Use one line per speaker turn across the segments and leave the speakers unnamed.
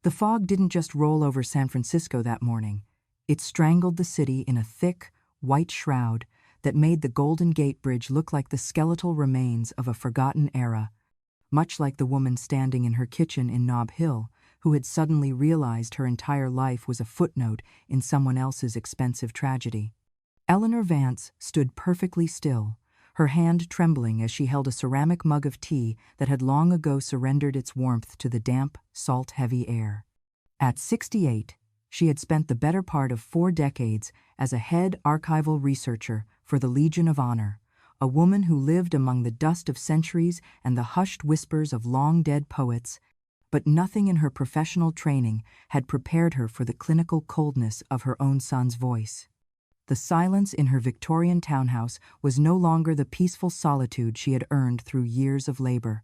The fog didn't just roll over San Francisco that morning. It strangled the city in a thick, white shroud that made the Golden Gate Bridge look like the skeletal remains of a forgotten era, much like the woman standing in her kitchen in Nob Hill, who had suddenly realized her entire life was a footnote in someone else's expensive tragedy. Eleanor Vance stood perfectly still, her hand trembling as she held a ceramic mug of tea that had long ago surrendered its warmth to the damp, salt-heavy air. At 68, she had spent the better part of 4 decades as a head archival researcher for the Legion of Honor, a woman who lived among the dust of centuries and the hushed whispers of long-dead poets, but nothing in her professional training had prepared her for the clinical coldness of her own son's voice. The silence in her Victorian townhouse was no longer the peaceful solitude she had earned through years of labor.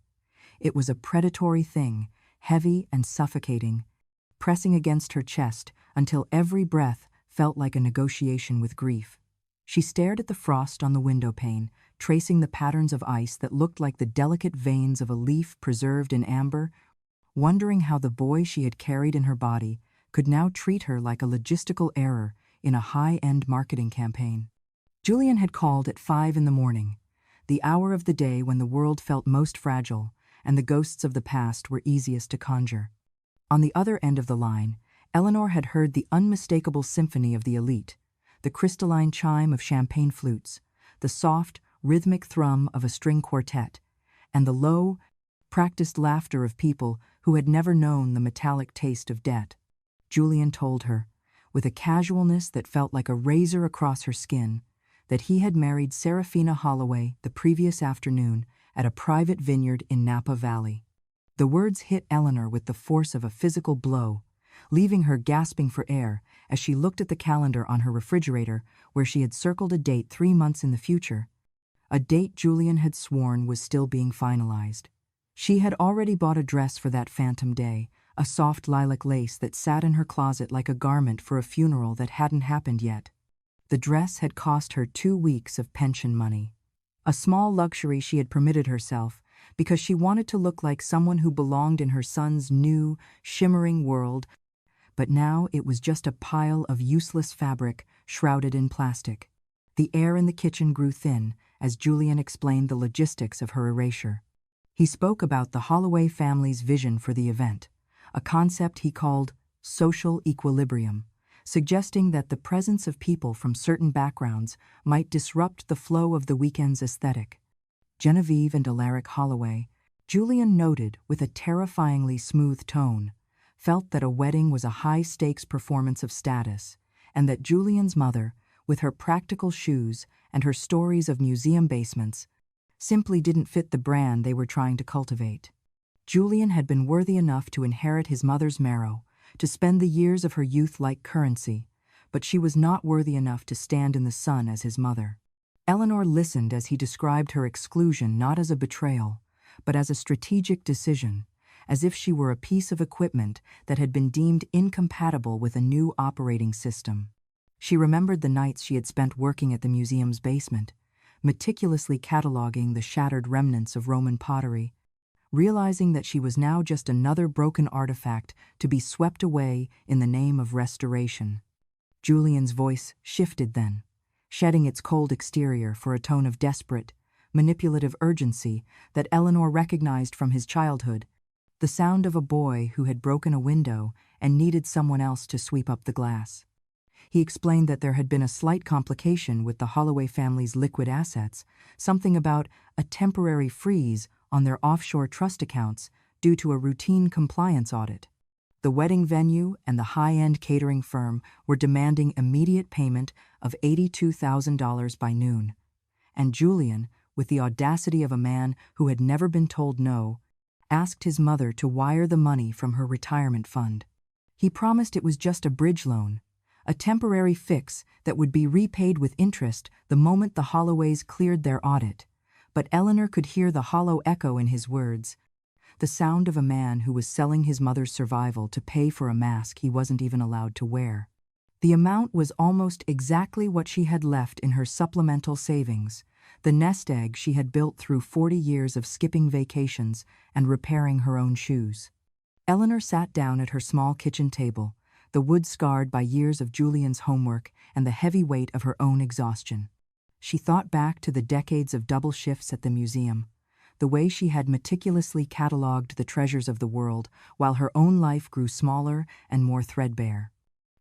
It was a predatory thing, heavy and suffocating, pressing against her chest until every breath felt like a negotiation with grief. She stared at the frost on the windowpane, tracing the patterns of ice that looked like the delicate veins of a leaf preserved in amber, wondering how the boy she had carried in her body could now treat her like a logistical error in a high-end marketing campaign. Julian had called at 5 in the morning, the hour of the day when the world felt most fragile and the ghosts of the past were easiest to conjure. On the other end of the line, Eleanor had heard the unmistakable symphony of the elite, the crystalline chime of champagne flutes, the soft, rhythmic thrum of a string quartet, and the low, practiced laughter of people who had never known the metallic taste of debt. Julian told her, with a casualness that felt like a razor across her skin, that he had married Serafina Holloway the previous afternoon at a private vineyard in Napa Valley. The words hit Eleanor with the force of a physical blow, leaving her gasping for air as she looked at the calendar on her refrigerator where she had circled a date 3 months in the future, a date Julian had sworn was still being finalized. She had already bought a dress for that phantom day, a soft lilac lace that sat in her closet like a garment for a funeral that hadn't happened yet. The dress had cost her 2 weeks of pension money, a small luxury she had permitted herself because she wanted to look like someone who belonged in her son's new, shimmering world, but now it was just a pile of useless fabric shrouded in plastic. The air in the kitchen grew thin as Julian explained the logistics of her erasure. He spoke about the Holloway family's vision for the event, a concept he called social equilibrium, suggesting that the presence of people from certain backgrounds might disrupt the flow of the weekend's aesthetic. Genevieve and Alaric Holloway, Julian noted with a terrifyingly smooth tone, felt that a wedding was a high-stakes performance of status, and that Julian's mother, with her practical shoes and her stories of museum basements, simply didn't fit the brand they were trying to cultivate. Julian had been worthy enough to inherit his mother's marrow, to spend the years of her youth like currency, but she was not worthy enough to stand in the sun as his mother. Eleanor listened as he described her exclusion not as a betrayal, but as a strategic decision, as if she were a piece of equipment that had been deemed incompatible with a new operating system. She remembered the nights she had spent working at the museum's basement, meticulously cataloging the shattered remnants of Roman pottery, realizing that she was now just another broken artifact to be swept away in the name of restoration. Julian's voice shifted then, shedding its cold exterior for a tone of desperate, manipulative urgency that Eleanor recognized from his childhood, the sound of a boy who had broken a window and needed someone else to sweep up the glass. He explained that there had been a slight complication with the Holloway family's liquid assets, something about a temporary freeze on their offshore trust accounts due to a routine compliance audit. The wedding venue and the high-end catering firm were demanding immediate payment of $82,000 by noon, and Julian, with the audacity of a man who had never been told no, asked his mother to wire the money from her retirement fund. He promised it was just a bridge loan, a temporary fix that would be repaid with interest the moment the Holloways cleared their audit, but Eleanor could hear the hollow echo in his words, the sound of a man who was selling his mother's survival to pay for a mask he wasn't even allowed to wear. The amount was almost exactly what she had left in her supplemental savings, the nest egg she had built through 40 years of skipping vacations and repairing her own shoes. Eleanor sat down at her small kitchen table, the wood scarred by years of Julian's homework and the heavy weight of her own exhaustion. She thought back to the decades of double shifts at the museum, the way she had meticulously catalogued the treasures of the world while her own life grew smaller and more threadbare.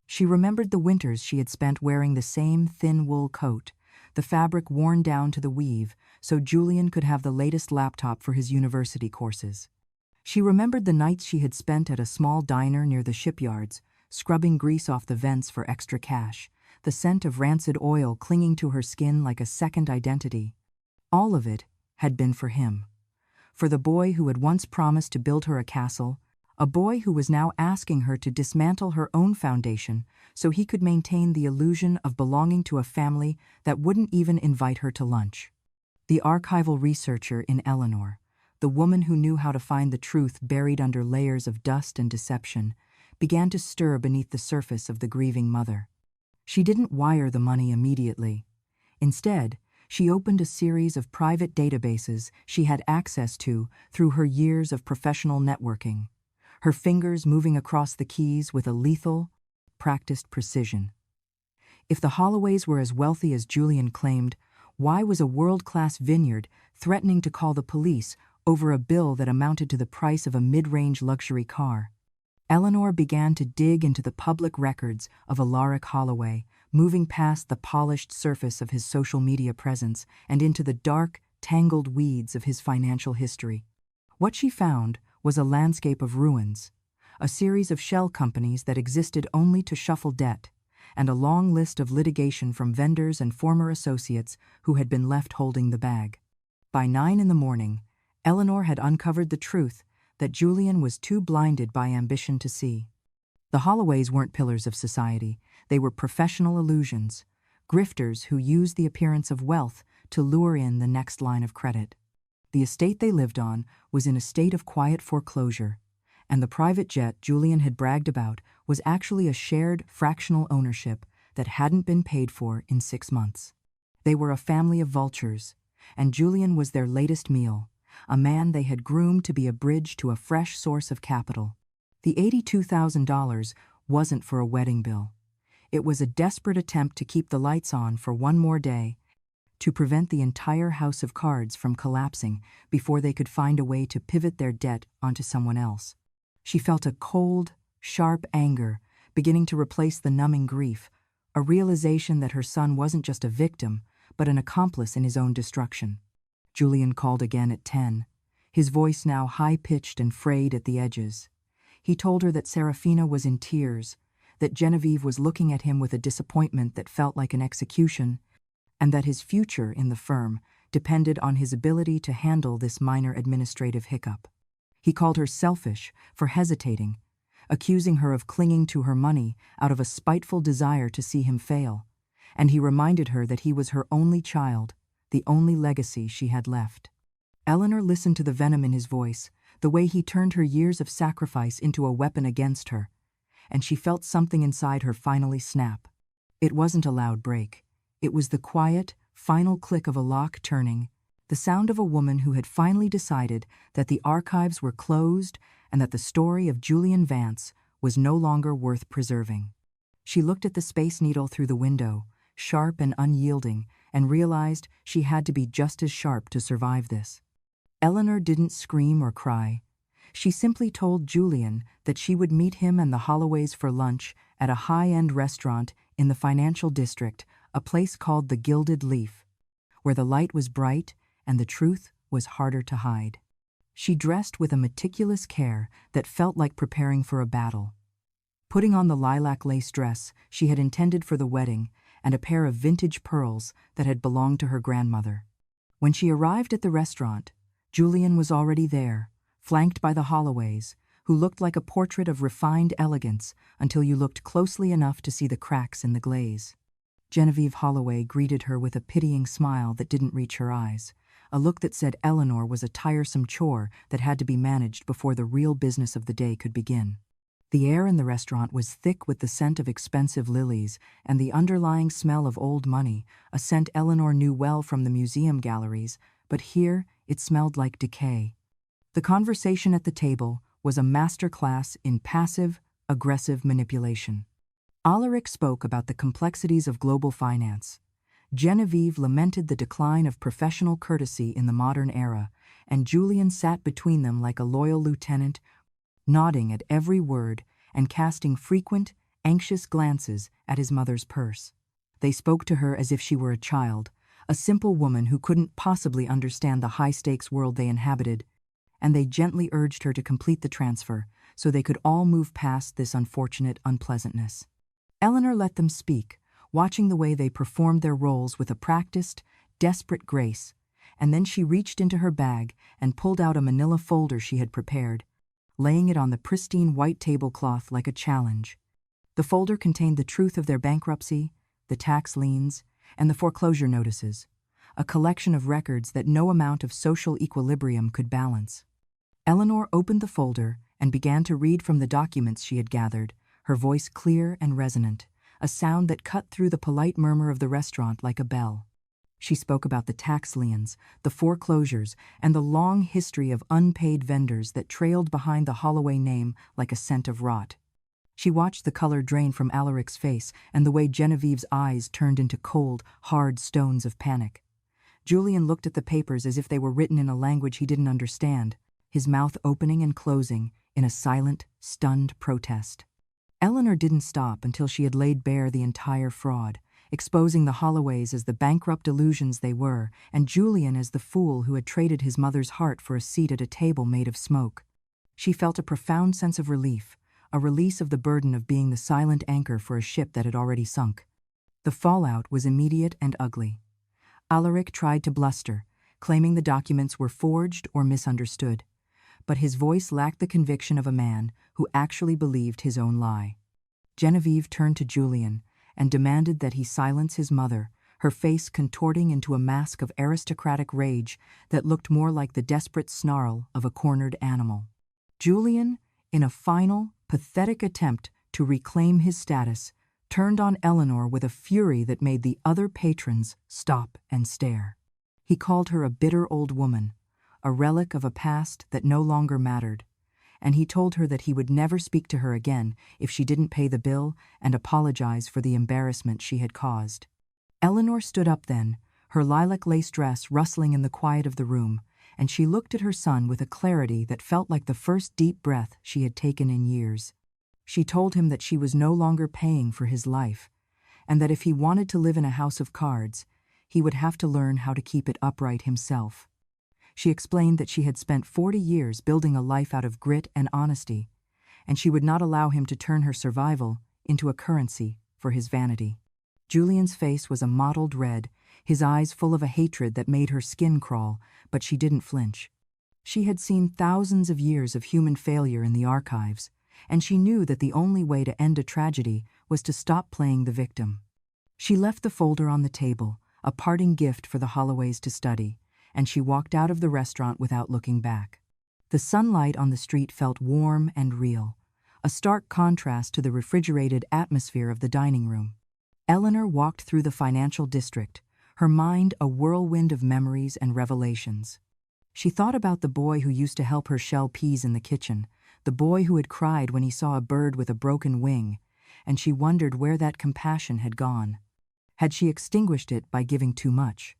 She remembered the winters she had spent wearing the same thin wool coat, the fabric worn down to the weave so Julian could have the latest laptop for his university courses. She remembered the nights she had spent at a small diner near the shipyards, scrubbing grease off the vents for extra cash, the scent of rancid oil clinging to her skin like a second identity. All of it had been for him. For the boy who had once promised to build her a castle, a boy who was now asking her to dismantle her own foundation so he could maintain the illusion of belonging to a family that wouldn't even invite her to lunch. The archival researcher in Eleanor, the woman who knew how to find the truth buried under layers of dust and deception, began to stir beneath the surface of the grieving mother. She didn't wire the money immediately. Instead, she opened a series of private databases she had access to through her years of professional networking, her fingers moving across the keys with a lethal, practiced precision. If the Holloways were as wealthy as Julian claimed, why was a world-class vineyard threatening to call the police over a bill that amounted to the price of a mid-range luxury car? Eleanor began to dig into the public records of Alaric Holloway, moving past the polished surface of his social media presence and into the dark, tangled weeds of his financial history. What she found was a landscape of ruins, a series of shell companies that existed only to shuffle debt, and a long list of litigation from vendors and former associates who had been left holding the bag. By 9 a.m, Eleanor had uncovered the truth that Julian was too blinded by ambition to see. The Holloways weren't pillars of society, they were professional illusions, grifters who used the appearance of wealth to lure in the next line of credit. The estate they lived on was in a state of quiet foreclosure, and the private jet Julian had bragged about was actually a shared fractional ownership that hadn't been paid for in 6 months. They were a family of vultures, and Julian was their latest meal, a man they had groomed to be a bridge to a fresh source of capital. The $82,000 wasn't for a wedding bill. It was a desperate attempt to keep the lights on for one more day, to prevent the entire house of cards from collapsing before they could find a way to pivot their debt onto someone else. She felt a cold, sharp anger beginning to replace the numbing grief, a realization that her son wasn't just a victim, but an accomplice in his own destruction. Julian called again at 10, his voice now high-pitched and frayed at the edges. He told her that Serafina was in tears, that Genevieve was looking at him with a disappointment that felt like an execution, and that his future in the firm depended on his ability to handle this minor administrative hiccup. He called her selfish for hesitating, accusing her of clinging to her money out of a spiteful desire to see him fail, and he reminded her that he was her only child, the only legacy she had left. Eleanor listened to the venom in his voice, the way he turned her years of sacrifice into a weapon against her, and she felt something inside her finally snap. It wasn't a loud break. It was the quiet, final click of a lock turning, the sound of a woman who had finally decided that the archives were closed and that the story of Julian Vance was no longer worth preserving. She looked at the Space Needle through the window, sharp and unyielding, and realized she had to be just as sharp to survive this. Eleanor didn't scream or cry. She simply told Julian that she would meet him and the Holloways for lunch at a high-end restaurant in the financial district, a place called the Gilded Leaf, where the light was bright and the truth was harder to hide. She dressed with a meticulous care that felt like preparing for a battle. Putting on the lilac lace dress she had intended for the wedding and a pair of vintage pearls that had belonged to her grandmother. When she arrived at the restaurant, Julian was already there, flanked by the Holloways, who looked like a portrait of refined elegance until you looked closely enough to see the cracks in the glaze. Genevieve Holloway greeted her with a pitying smile that didn't reach her eyes, a look that said Eleanor was a tiresome chore that had to be managed before the real business of the day could begin. The air in the restaurant was thick with the scent of expensive lilies and the underlying smell of old money, a scent Eleanor knew well from the museum galleries, but here it smelled like decay. The conversation at the table was a masterclass in passive, aggressive manipulation. Alaric spoke about the complexities of global finance. Genevieve lamented the decline of professional courtesy in the modern era, and Julian sat between them like a loyal lieutenant, nodding at every word and casting frequent, anxious glances at his mother's purse. They spoke to her as if she were a child, a simple woman who couldn't possibly understand the high-stakes world they inhabited, and they gently urged her to complete the transfer so they could all move past this unfortunate unpleasantness. Eleanor let them speak, watching the way they performed their roles with a practiced, desperate grace, and then she reached into her bag and pulled out a manila folder she had prepared, laying it on the pristine white tablecloth like a challenge. The folder contained the truth of their bankruptcy, the tax liens, and the foreclosure notices, a collection of records that no amount of social equilibrium could balance. Eleanor opened the folder and began to read from the documents she had gathered, her voice clear and resonant, a sound that cut through the polite murmur of the restaurant like a bell. She spoke about the tax liens, the foreclosures, and the long history of unpaid vendors that trailed behind the Holloway name like a scent of rot. She watched the color drain from Alaric's face and the way Genevieve's eyes turned into cold, hard stones of panic. Julian looked at the papers as if they were written in a language he didn't understand, his mouth opening and closing in a silent, stunned protest. Eleanor didn't stop until she had laid bare the entire fraud, exposing the Holloways as the bankrupt illusions they were, and Julian as the fool who had traded his mother's heart for a seat at a table made of smoke. She felt a profound sense of relief, a release of the burden of being the silent anchor for a ship that had already sunk. The fallout was immediate and ugly. Alaric tried to bluster, claiming the documents were forged or misunderstood, but his voice lacked the conviction of a man who actually believed his own lie. Genevieve turned to Julian and demanded that he silence his mother, her face contorting into a mask of aristocratic rage that looked more like the desperate snarl of a cornered animal. Julian, in a final, pathetic attempt to reclaim his status, turned on Eleanor with a fury that made the other patrons stop and stare. He called her a bitter old woman, a relic of a past that no longer mattered, and he told her that he would never speak to her again if she didn't pay the bill and apologize for the embarrassment she had caused. Eleanor stood up then, her lilac lace dress rustling in the quiet of the room, and she looked at her son with a clarity that felt like the first deep breath she had taken in years. She told him that she was no longer paying for his life, and that if he wanted to live in a house of cards, he would have to learn how to keep it upright himself. She explained that she had spent 40 years building a life out of grit and honesty, and she would not allow him to turn her survival into a currency for his vanity. Julian's face was a mottled red, his eyes full of a hatred that made her skin crawl, but she didn't flinch. She had seen thousands of years of human failure in the archives, and she knew that the only way to end a tragedy was to stop playing the victim. She left the folder on the table, a parting gift for the Holloways to study, and she walked out of the restaurant without looking back. The sunlight on the street felt warm and real, a stark contrast to the refrigerated atmosphere of the dining room. Eleanor walked through the financial district, her mind a whirlwind of memories and revelations. She thought about the boy who used to help her shell peas in the kitchen, the boy who had cried when he saw a bird with a broken wing, and she wondered where that compassion had gone. Had she extinguished it by giving too much,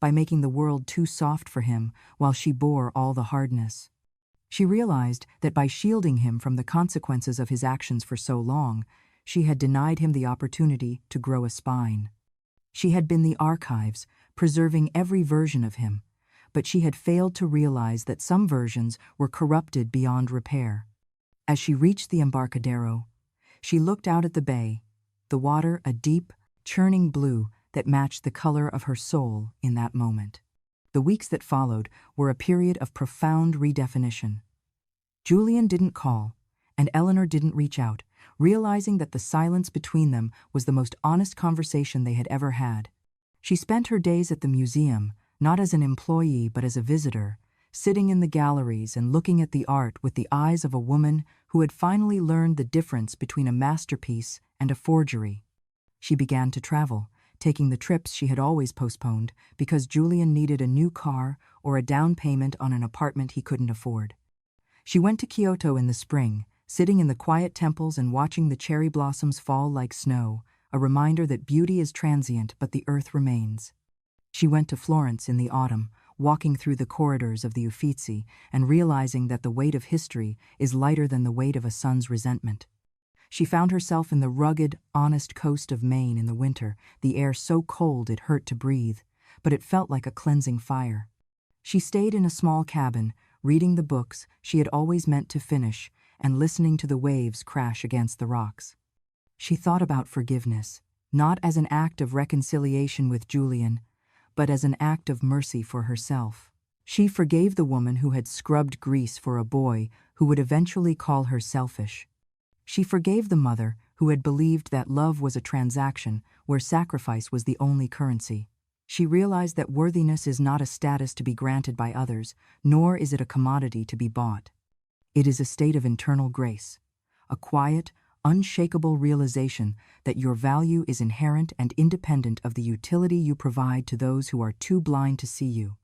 by making the world too soft for him while she bore all the hardness? She realized that by shielding him from the consequences of his actions for so long, she had denied him the opportunity to grow a spine. She had been the archives, preserving every version of him, but she had failed to realize that some versions were corrupted beyond repair. As she reached the Embarcadero, she looked out at the bay, the water a deep, churning blue that matched the color of her soul in that moment. The weeks that followed were a period of profound redefinition. Julian didn't call, and Eleanor didn't reach out, realizing that the silence between them was the most honest conversation they had ever had. She spent her days at the museum, not as an employee but as a visitor, sitting in the galleries and looking at the art with the eyes of a woman who had finally learned the difference between a masterpiece and a forgery. She began to travel, taking the trips she had always postponed because Julian needed a new car or a down payment on an apartment he couldn't afford. She went to Kyoto in the spring, sitting in the quiet temples and watching the cherry blossoms fall like snow, a reminder that beauty is transient but the earth remains. She went to Florence in the autumn, walking through the corridors of the Uffizi and realizing that the weight of history is lighter than the weight of a son's resentment. She found herself in the rugged, honest coast of Maine in the winter, the air so cold it hurt to breathe, but it felt like a cleansing fire. She stayed in a small cabin, reading the books she had always meant to finish and listening to the waves crash against the rocks. She thought about forgiveness, not as an act of reconciliation with Julian, but as an act of mercy for herself. She forgave the woman who had scrubbed grease for a boy who would eventually call her selfish. She forgave the mother who had believed that love was a transaction where sacrifice was the only currency. She realized that worthiness is not a status to be granted by others, nor is it a commodity to be bought. It is a state of internal grace, a quiet, unshakable realization that your value is inherent and independent of the utility you provide to those who are too blind to see you.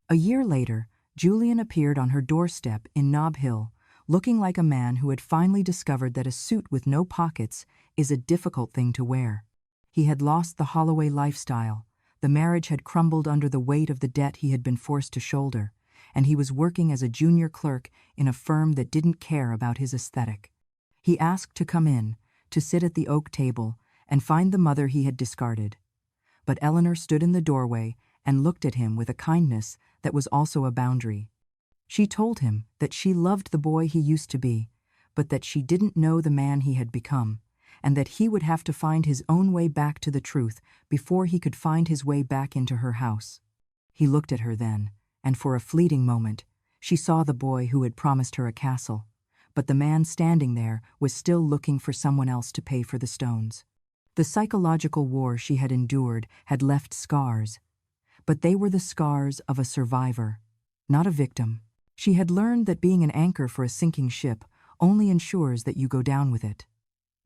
A year later, Julian appeared on her doorstep in Nob Hill, looking like a man who had finally discovered that a suit with no pockets is a difficult thing to wear. He had lost the Holloway lifestyle, the marriage had crumbled under the weight of the debt he had been forced to shoulder, and he was working as a junior clerk in a firm that didn't care about his aesthetic. He asked to come in, to sit at the oak table, and find the mother he had discarded. But Eleanor stood in the doorway and looked at him with a kindness that was also a boundary. She told him that she loved the boy he used to be, but that she didn't know the man he had become, and that he would have to find his own way back to the truth before he could find his way back into her house. He looked at her then, and for a fleeting moment, she saw the boy who had promised her a castle, but the man standing there was still looking for someone else to pay for the stones. The psychological war she had endured had left scars, but they were the scars of a survivor, not a victim. She had learned that being an anchor for a sinking ship only ensures that you go down with it.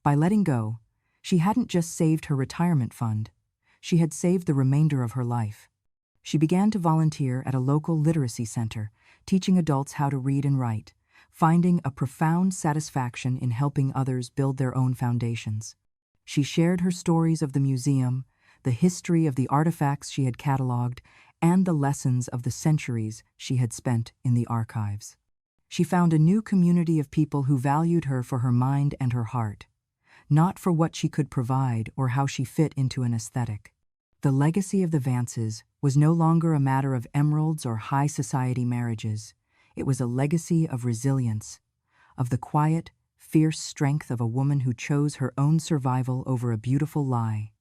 By letting go, she hadn't just saved her retirement fund, she had saved the remainder of her life. She began to volunteer at a local literacy center, teaching adults how to read and write, finding a profound satisfaction in helping others build their own foundations. She shared her stories of the museum, the history of the artifacts she had cataloged, and the lessons of the centuries she had spent in the archives. She found a new community of people who valued her for her mind and her heart, not for what she could provide or how she fit into an aesthetic. The legacy of the Vances was no longer a matter of emeralds or high society marriages. It was a legacy of resilience, of the quiet, fierce strength of a woman who chose her own survival over a beautiful lie.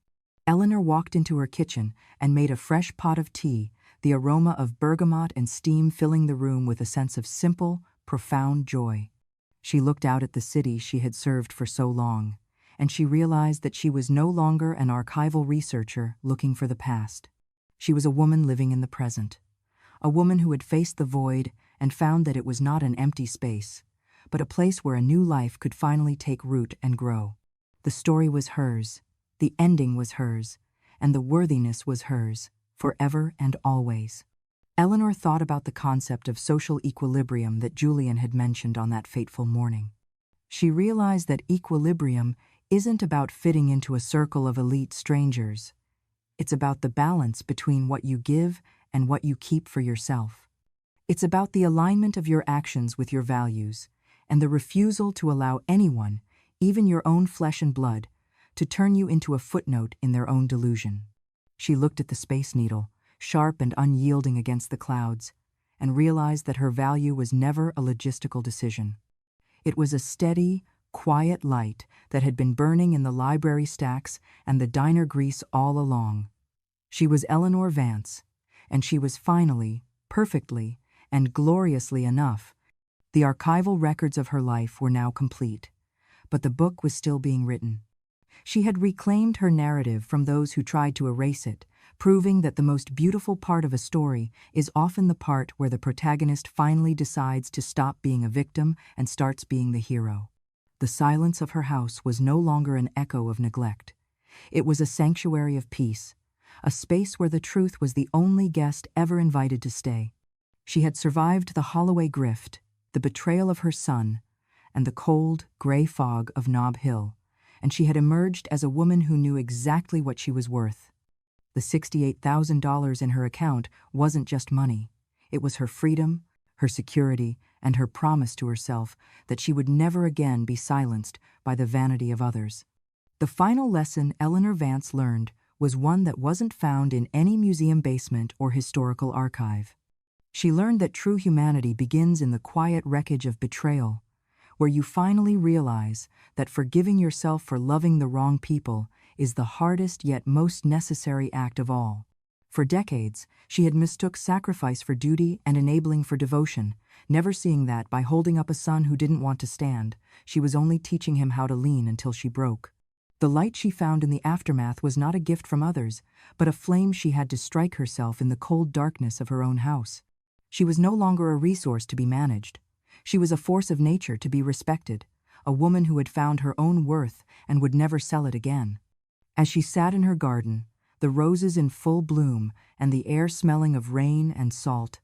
Eleanor walked into her kitchen and made a fresh pot of tea, the aroma of bergamot and steam filling the room with a sense of simple, profound joy. She looked out at the city she had served for so long, and she realized that she was no longer an archival researcher looking for the past. She was a woman living in the present, a woman who had faced the void and found that it was not an empty space, but a place where a new life could finally take root and grow. The story was hers, the ending was hers, and the worthiness was hers, forever and always. Eleanor thought about the concept of social equilibrium that Julian had mentioned on that fateful morning. She realized that equilibrium isn't about fitting into a circle of elite strangers. It's about the balance between what you give and what you keep for yourself. It's about the alignment of your actions with your values, and the refusal to allow anyone, even your own flesh and blood, to turn you into a footnote in their own delusion. She looked at the Space Needle, sharp and unyielding against the clouds, and realized that her value was never a logistical decision. It was a steady, quiet light that had been burning in the library stacks and the diner grease all along. She was Eleanor Vance, and she was finally, perfectly, and gloriously enough. The archival records of her life were now complete, but the book was still being written. She had reclaimed her narrative from those who tried to erase it, proving that the most beautiful part of a story is often the part where the protagonist finally decides to stop being a victim and starts being the hero. The silence of her house was no longer an echo of neglect. It was a sanctuary of peace, a space where the truth was the only guest ever invited to stay. She had survived the Holloway grift, the betrayal of her son, and the cold, gray fog of Nob Hill, and she had emerged as a woman who knew exactly what she was worth. The $68,000 in her account wasn't just money. It was her freedom, her security, and her promise to herself that she would never again be silenced by the vanity of others. The final lesson Eleanor Vance learned was one that wasn't found in any museum basement or historical archive. She learned that true humanity begins in the quiet wreckage of betrayal, where you finally realize that forgiving yourself for loving the wrong people is the hardest yet most necessary act of all. For decades, she had mistook sacrifice for duty and enabling for devotion, never seeing that by holding up a son who didn't want to stand, she was only teaching him how to lean until she broke. The light she found in the aftermath was not a gift from others, but a flame she had to strike herself in the cold darkness of her own house. She was no longer a resource to be managed. She was a force of nature to be respected, a woman who had found her own worth and would never sell it again. As she sat in her garden, the roses in full bloom and the air smelling of rain and salt,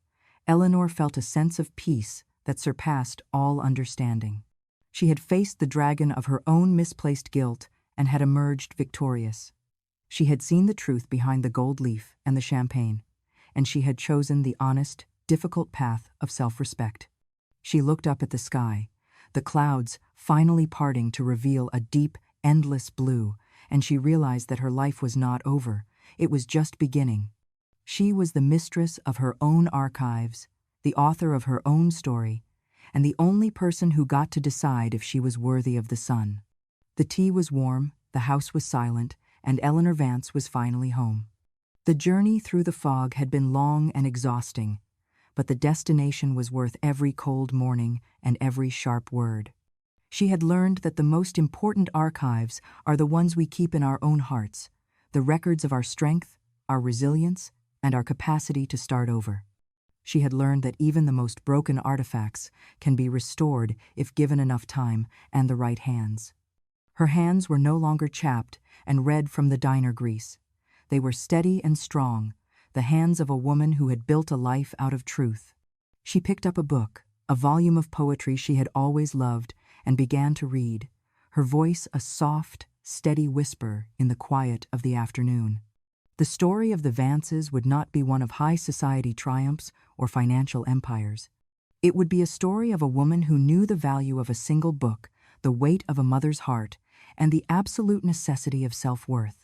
Eleanor felt a sense of peace that surpassed all understanding. She had faced the dragon of her own misplaced guilt and had emerged victorious. She had seen the truth behind the gold leaf and the champagne, and she had chosen the honest, difficult path of self-respect. She looked up at the sky, the clouds finally parting to reveal a deep, endless blue, and she realized that her life was not over, it was just beginning. She was the mistress of her own archives, the author of her own story, and the only person who got to decide if she was worthy of the sun. The tea was warm, the house was silent, and Eleanor Vance was finally home. The journey through the fog had been long and exhausting, but the destination was worth every cold morning and every sharp word. She had learned that the most important archives are the ones we keep in our own hearts, the records of our strength, our resilience, and our capacity to start over. She had learned that even the most broken artifacts can be restored if given enough time and the right hands. Her hands were no longer chapped and red from the diner grease. They were steady and strong, the hands of a woman who had built a life out of truth. She picked up a book, a volume of poetry she had always loved, and began to read, her voice a soft, steady whisper in the quiet of the afternoon. The story of the Vances would not be one of high society triumphs or financial empires. It would be a story of a woman who knew the value of a single book, the weight of a mother's heart, and the absolute necessity of self-worth.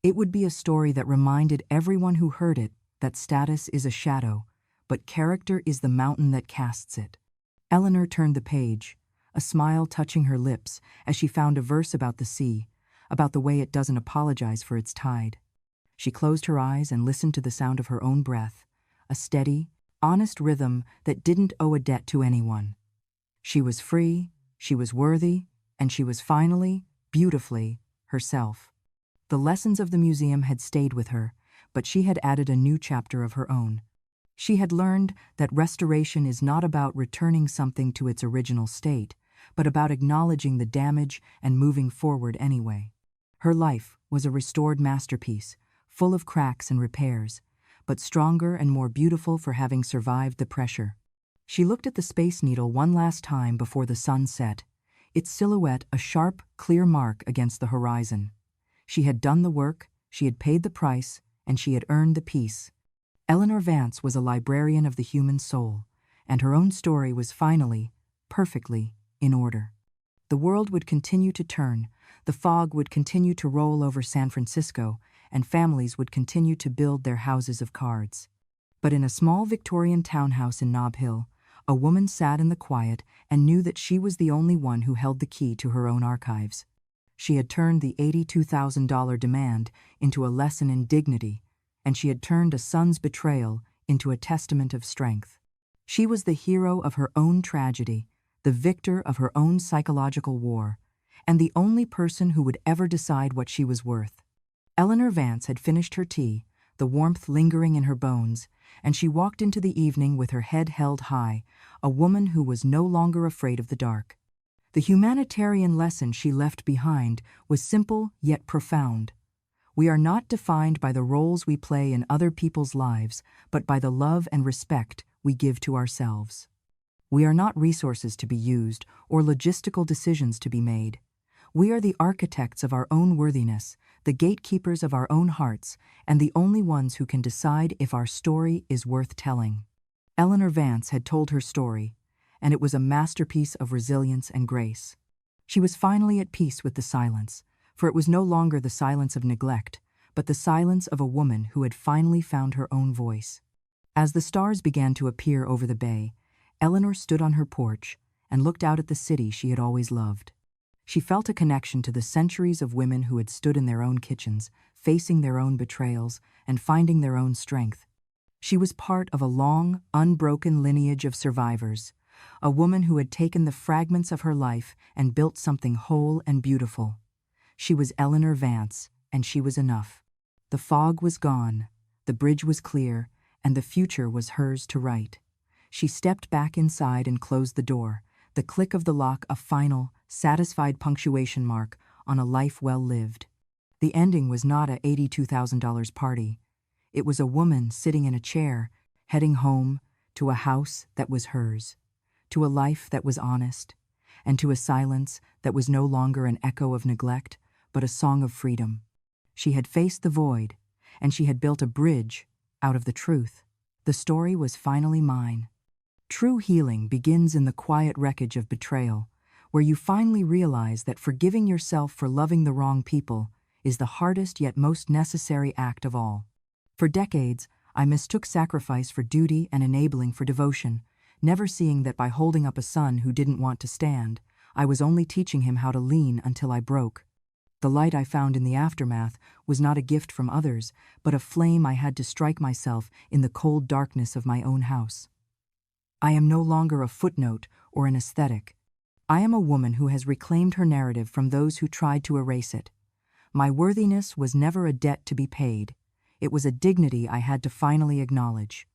It would be a story that reminded everyone who heard it that status is a shadow, but character is the mountain that casts it. Eleanor turned the page, a smile touching her lips as she found a verse about the sea, about the way it doesn't apologize for its tide. She closed her eyes and listened to the sound of her own breath, a steady, honest rhythm that didn't owe a debt to anyone. She was free, she was worthy, and she was finally, beautifully, herself. The lessons of the museum had stayed with her, but she had added a new chapter of her own. She had learned that restoration is not about returning something to its original state, but about acknowledging the damage and moving forward anyway. Her life was a restored masterpiece, full of cracks and repairs, but stronger and more beautiful for having survived the pressure. She looked at the Space Needle one last time before the sun set, its silhouette a sharp, clear mark against the horizon. She had done the work, she had paid the price, and she had earned the peace. Eleanor Vance was a librarian of the human soul, and her own story was finally, perfectly, in order. The world would continue to turn, the fog would continue to roll over San Francisco, and families would continue to build their houses of cards. But in a small Victorian townhouse in Nob Hill, a woman sat in the quiet and knew that she was the only one who held the key to her own archives. She had turned the $82,000 demand into a lesson in dignity, and she had turned a son's betrayal into a testament of strength. She was the hero of her own tragedy, the victor of her own psychological war, and the only person who would ever decide what she was worth. Eleanor Vance had finished her tea, the warmth lingering in her bones, and she walked into the evening with her head held high, a woman who was no longer afraid of the dark. The humanitarian lesson she left behind was simple yet profound. We are not defined by the roles we play in other people's lives, but by the love and respect we give to ourselves. We are not resources to be used or logistical decisions to be made. We are the architects of our own worthiness, the gatekeepers of our own hearts, and the only ones who can decide if our story is worth telling. Eleanor Vance had told her story, and it was a masterpiece of resilience and grace. She was finally at peace with the silence, for it was no longer the silence of neglect, but the silence of a woman who had finally found her own voice. As the stars began to appear over the bay, Eleanor stood on her porch and looked out at the city she had always loved. She felt a connection to the centuries of women who had stood in their own kitchens, facing their own betrayals, and finding their own strength. She was part of a long, unbroken lineage of survivors, a woman who had taken the fragments of her life and built something whole and beautiful. She was Eleanor Vance, and she was enough. The fog was gone, the bridge was clear, and the future was hers to write. She stepped back inside and closed the door, the click of the lock a final, satisfied punctuation mark on a life well lived. The ending was not a $82,000 party. It was a woman sitting in a chair, heading home to a house that was hers, to a life that was honest, and to a silence that was no longer an echo of neglect, but a song of freedom. She had faced the void, and she had built a bridge out of the truth. The story was finally mine. True healing begins in the quiet wreckage of betrayal, where you finally realize that forgiving yourself for loving the wrong people is the hardest yet most necessary act of all. For decades, I mistook sacrifice for duty and enabling for devotion, never seeing that by holding up a son who didn't want to stand, I was only teaching him how to lean until I broke. The light I found in the aftermath was not a gift from others, but a flame I had to strike myself in the cold darkness of my own house. I am no longer a footnote or an aesthetic. I am a woman who has reclaimed her narrative from those who tried to erase it. My worthiness was never a debt to be paid. It was a dignity I had to finally acknowledge.